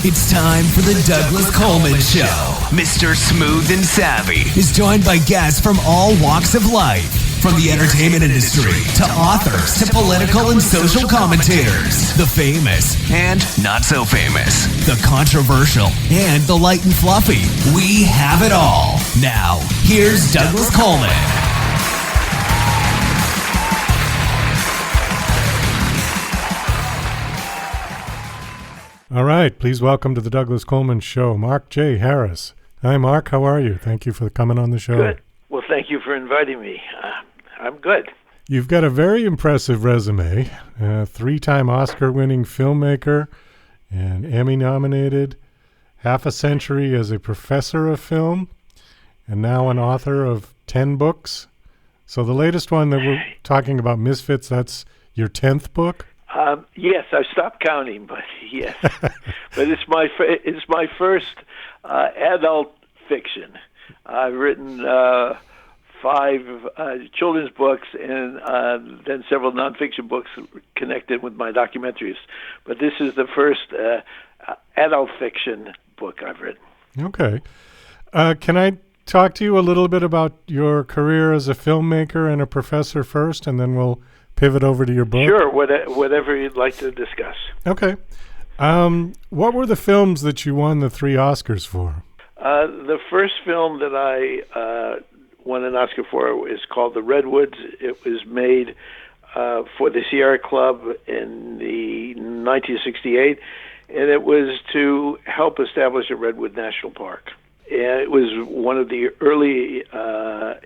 It's time for the Douglas Coleman Show. Mr. Smooth and Savvy is joined by guests from all walks of life, from the entertainment industry to authors to political and social commentators, the famous and not so famous, the controversial and the light and fluffy. We have it all. Now, here's Douglas Coleman. All right, please welcome to the Douglas Coleman Show, Mark J. Harris. Hi, Mark. How are you? Thank you for coming on the show. Good. Well, thank you for inviting me. I'm good. You've got a very impressive resume, three-time Oscar-winning filmmaker and Emmy-nominated, half a century as a professor of film, and now an author of 10 books. So the latest one that we're talking about, Misfits, that's your 10th book? Yes, I stopped counting, but yes. But it's my first adult fiction. I've written 5 children's books and then several nonfiction books connected with my documentaries. But this is the first adult fiction book I've written. Okay. Can I talk to you a little bit about your career as a filmmaker and a professor first, and then we'll pivot over to your book? Sure, whatever you'd like to discuss. Okay. What were the films that you won the 3 Oscars for? The first film that I won an Oscar for is called The Redwoods. It was made for the Sierra Club in the 1968, and it was to help establish a Redwood National Park. And it was one of the early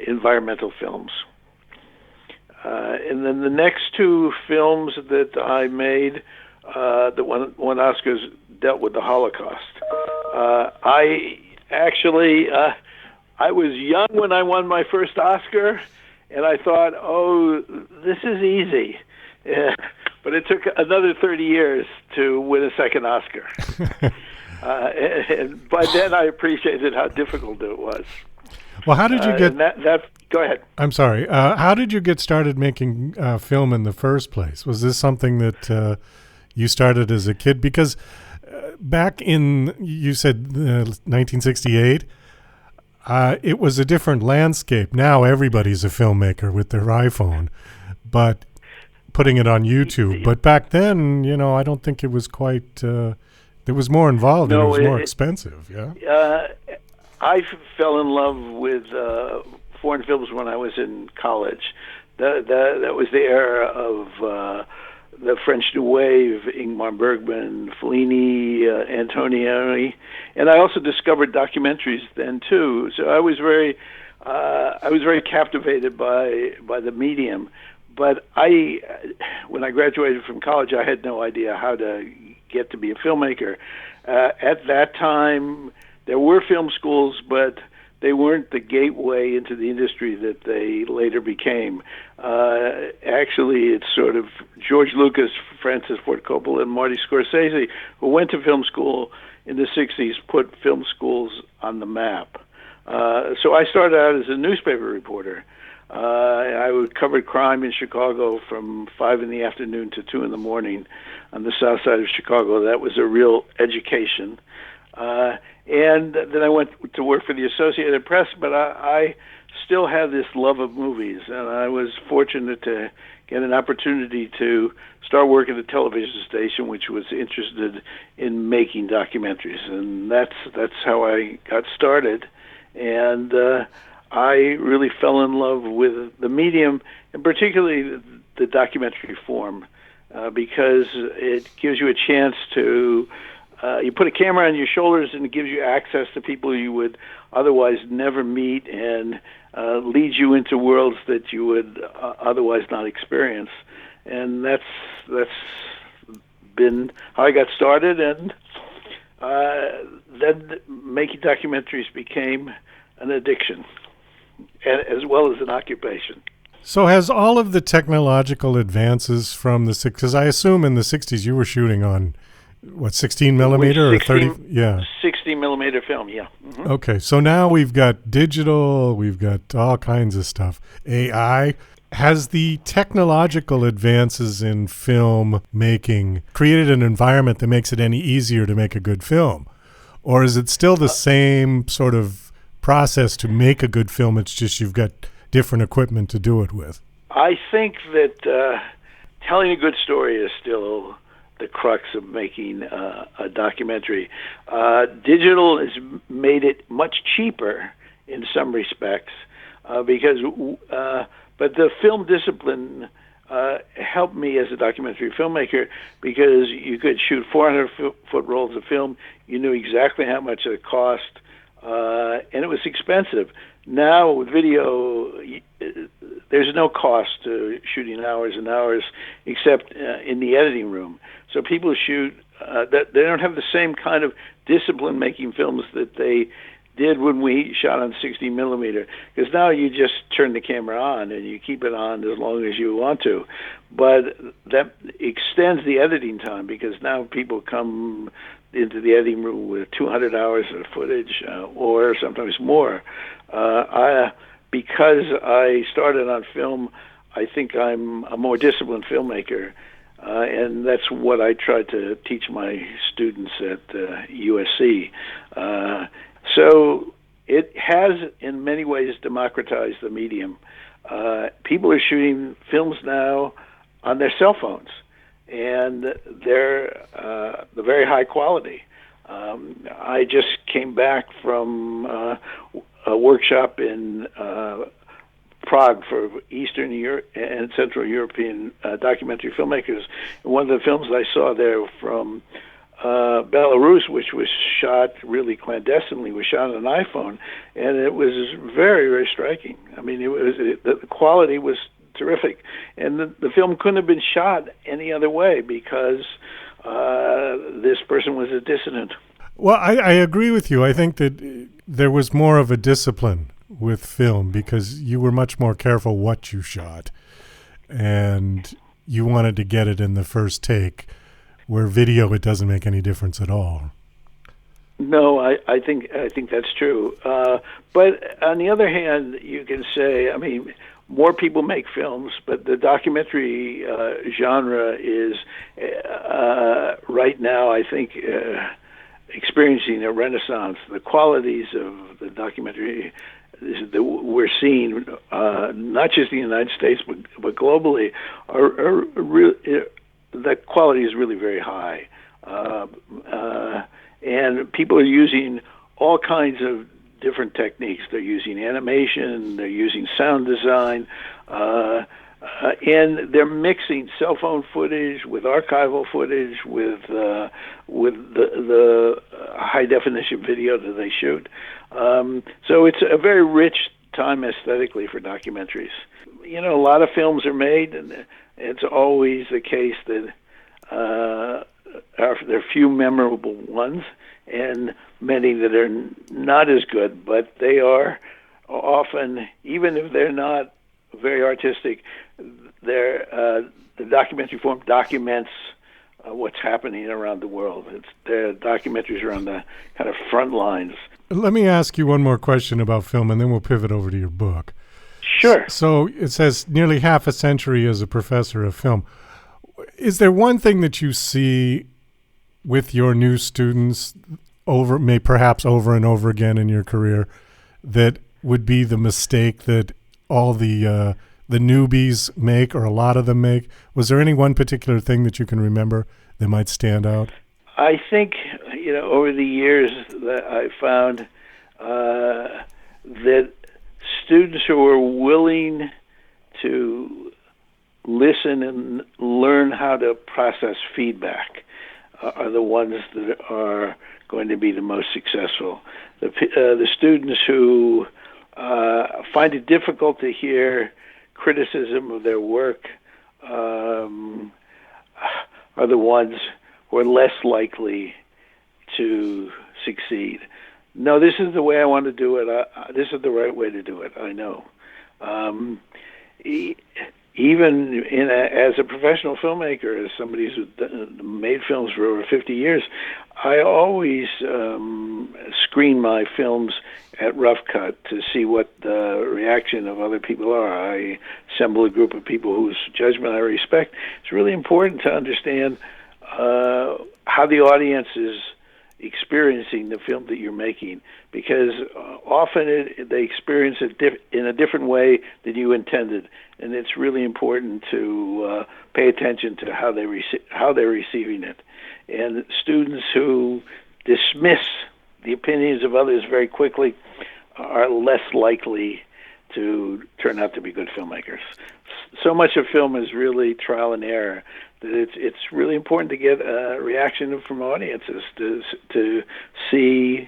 environmental films. And then the next 2 films that I made that won Oscars dealt with the Holocaust. I was young when I won my first Oscar, and I thought, oh, this is easy. But it took another 30 years to win a second Oscar. And by then I appreciated how difficult it was. Well, how did you get... Go ahead. I'm sorry. How did you get started making film in the first place? Was this something that you started as a kid? Because back in, you said 1968, it was a different landscape. Now everybody's a filmmaker with their iPhone, but putting it on YouTube. But back then, I don't think it was quite... there was more involved and it was more expensive, yeah? I fell in love with foreign films when I was in college. That was the era of the French New Wave, Ingmar Bergman, Fellini, Antonioni, and I also discovered documentaries then too. So I was very captivated by the medium. But when I graduated from college, I had no idea how to get to be a filmmaker. At that time, there were film schools, but they weren't the gateway into the industry that they later became. Actually, it's sort of George Lucas, Francis Ford Coppola, and Marty Scorsese, who went to film school in the 60s, put film schools on the map. So I started out as a newspaper reporter. I covered crime in Chicago from 5 in the afternoon to 2 in the morning on the south side of Chicago. That was a real education. And then I went to work for the Associated Press, but I still had this love of movies, and I was fortunate to get an opportunity to start working at a television station which was interested in making documentaries, and that's how I got started. And I really fell in love with the medium, and particularly the documentary form, because it gives you a chance to you put a camera on your shoulders, and it gives you access to people you would otherwise never meet, and leads you into worlds that you would otherwise not experience. And that's been how I got started. And then making documentaries became an addiction, as well as an occupation. So has all of the technological advances from the 60s, because I assume in the 60s you were shooting on, 16 millimeter or 30? Yeah. 60 millimeter film, yeah. Mm-hmm. Okay, so now we've got digital, we've got all kinds of stuff. AI. Has the technological advances in film making created an environment that makes it any easier to make a good film? Or is it still the same sort of process to make a good film? It's just you've got different equipment to do it with. I think that telling a good story is still the crux of making a documentary. Digital has made it much cheaper in some respects but the film discipline helped me as a documentary filmmaker because you could shoot 400-foot rolls of film. You knew exactly how much it cost, and it was expensive. Now with video, there's no cost to shooting hours and hours except in the editing room. So people shoot, they don't have the same kind of discipline making films that they did when we shot on 60 millimeter, because now you just turn the camera on and you keep it on as long as you want to, but that extends the editing time because now people come into the editing room with 200 hours of footage or sometimes more. Because I started on film, I think I'm a more disciplined filmmaker, and that's what I try to teach my students at USC. So it has, in many ways, democratized the medium. People are shooting films now on their cell phones, and they're very high quality. I just came back from a workshop in Prague for Eastern Europe and Central European documentary filmmakers. And one of the films I saw there from Belarus, which was shot really clandestinely, was shot on an iPhone, and it was very, very striking. I mean, the quality was terrific, and the film couldn't have been shot any other way because this person was a dissident. Well, I agree with you. I think that there was more of a discipline with film because you were much more careful what you shot, and you wanted to get it in the first take. Where video, it doesn't make any difference at all. No, I think that's true. But on the other hand, you can say, I mean, more people make films, but the documentary genre is right now, I think, experiencing a renaissance. The qualities of the documentary that we're seeing, not just in the United States but globally, are real. The quality is really very high, and people are using all kinds of different techniques. They're using animation, they're using sound design, and they're mixing cell phone footage with archival footage with the high definition video that they shoot. So it's a very rich time aesthetically for documentaries. You know, a lot of films are made, and it's always the case that there are few memorable ones and many that are not as good, but they are often, even if they're not very artistic, the documentary form documents what's happening around the world. They're documentaries are on the kind of front lines. Let me ask you one more question about film, and then we'll pivot over to your book. Sure. So it says nearly half a century as a professor of film. Is there one thing that you see with your new students perhaps over and over again in your career that would be the mistake that all the newbies make, or a lot of them make? Was there any one particular thing that you can remember that might stand out? I think, over the years that I found that students who are willing to listen and learn how to process feedback are the ones that are going to be the most successful. The students who find it difficult to hear criticism of their work are the ones who are less likely to succeed. No, this is the way I want to do it. This is the right way to do it. I know. even as a professional filmmaker, as somebody who's made films for over 50 years, I always screen my films at rough cut to see what the reaction of other people are. I assemble a group of people whose judgment I respect. It's really important to understand how the audience is experiencing the film that you're making, because often they experience it in a different way than you intended, and it's really important to pay attention to how they're receiving it. And students who dismiss the opinions of others very quickly are less likely to turn out to be good filmmakers. So much of film is really trial and error that it's really important to get a reaction from audiences to see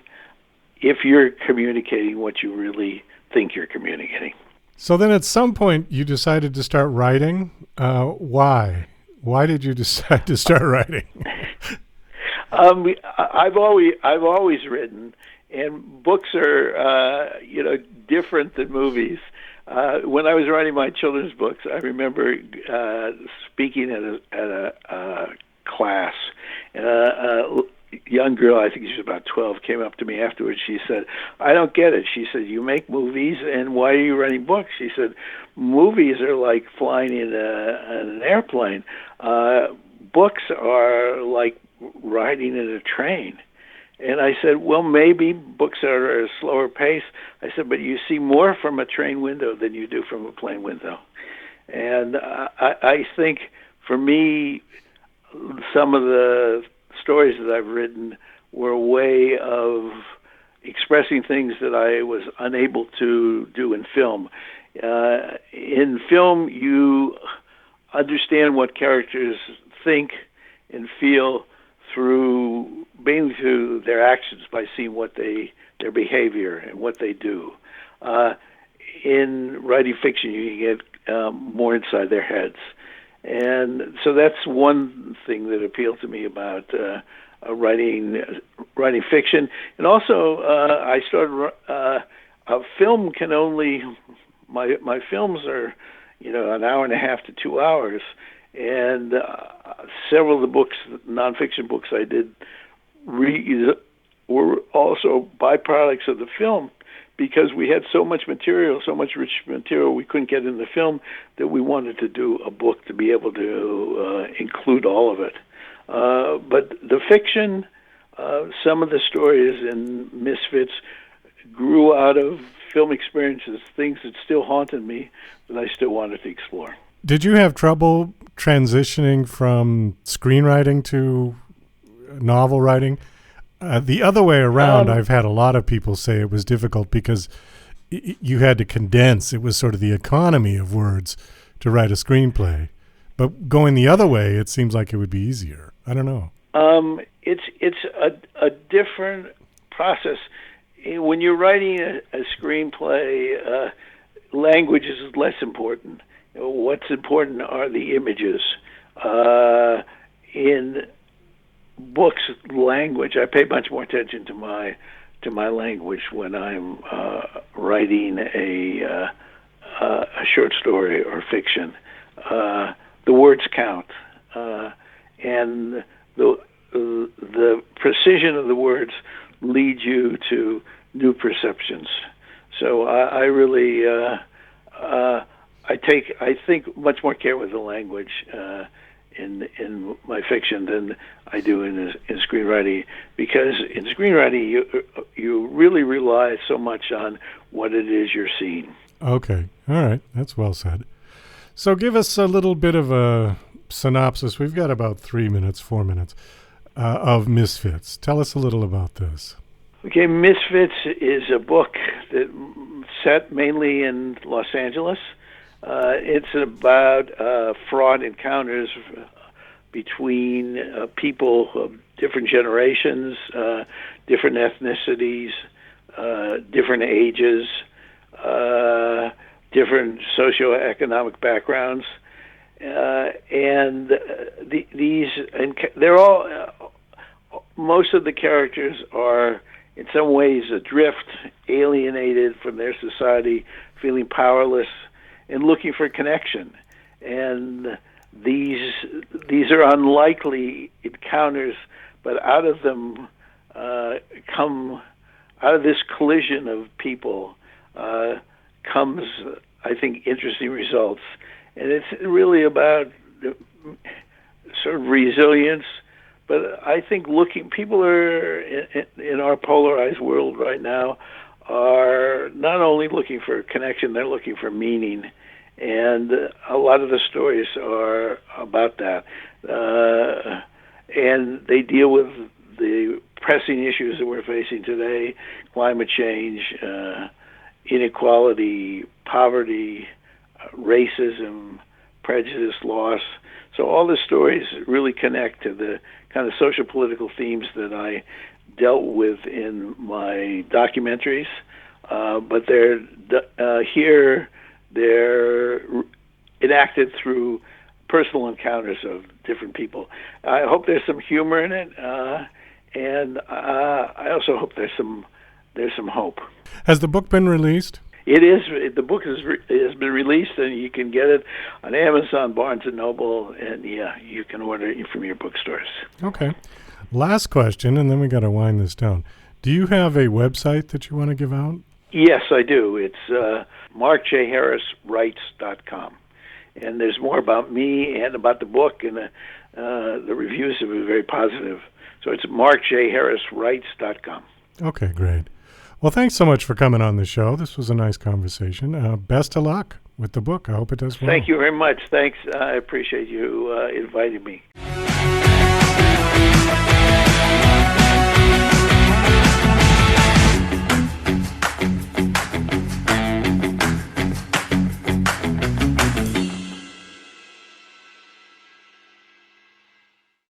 if you're communicating what you really think you're communicating. So then at some point you decided to start writing. Why? Why did you decide to start writing? I've always written, and books are different than movies. When I was writing my children's books, I remember speaking at a class, and a young girl, I think she was about 12, came up to me afterwards. She said, "I don't get it." She said, "You make movies, and why are you writing books?" She said, "Movies are like flying in an airplane. Books are like riding in a train." And I said, "Well, maybe books are at a slower pace." I said, "But you see more from a train window than you do from a plane window." And I think, for me, some of the stories that I've written were a way of expressing things that I was unable to do in film. In film, you understand what characters think and feel mainly through their actions, by seeing their behavior and what they do. In writing fiction, you get more inside their heads. And so that's one thing that appealed to me about writing fiction. And also, I started. A film can only. My films are, an hour and a half to 2 hours, and several of the books, nonfiction books I did, were also byproducts of the film, because we had so much material, so much rich material we couldn't get in the film, that we wanted to do a book to be able to include all of it. But the fiction, some of the stories in Misfits grew out of film experiences, things that still haunted me, that I still wanted to explore. Did you have trouble transitioning from screenwriting to novel writing? The other way around, I've had a lot of people say it was difficult because you had to condense. It was sort of the economy of words to write a screenplay. But going the other way, it seems like it would be easier. I don't know. It's a different process. When you're writing a screenplay, language is less important. What's important are the images. In books, language, I pay much more attention to my language when I'm writing a short story or fiction. The words count, and the precision of the words leads you to new perceptions. So I really I think much more care with the language in my fiction than I do in screenwriting, because in screenwriting you really rely so much on what it is you're seeing. Okay, all right, that's well said. So give us a little bit of a synopsis. We've got about 4 minutes of Misfits. Tell us a little about this. Okay, Misfits is a book that set mainly in Los Angeles. It's about fraud encounters between people of different generations, different ethnicities, different ages, different socioeconomic backgrounds, and they're all. Most of the characters are, in some ways, adrift, alienated from their society, feeling powerless, and looking for connection. and these are unlikely encounters, but out of them out of this collision of people comes, I think, interesting results. And it's really about sort of resilience. But I think people are in our polarized world right now are not only looking for connection, they're looking for meaning. And a lot of the stories are about that. And they deal with the pressing issues that we're facing today: climate change, inequality, poverty, racism, prejudice, loss. So all the stories really connect to the kind of social political themes that I dealt with in my documentaries. But they're enacted through personal encounters of different people. I hope there's some humor in it, and I also hope there's some hope. Has the book been released? It is. The book has been released, and you can get it on Amazon, Barnes & Noble, and you can order it from your bookstores. Okay. Last question, and then we got to wind this down. Do you have a website that you want to give out? Yes, I do. It's markjharriswrites.com. And there's more about me and about the book, and the reviews have been very positive. So it's markjharriswrites.com. Okay, great. Well, thanks so much for coming on the show. This was a nice conversation. Best of luck with the book. I hope it does well. Thank you very much. Thanks. I appreciate you inviting me.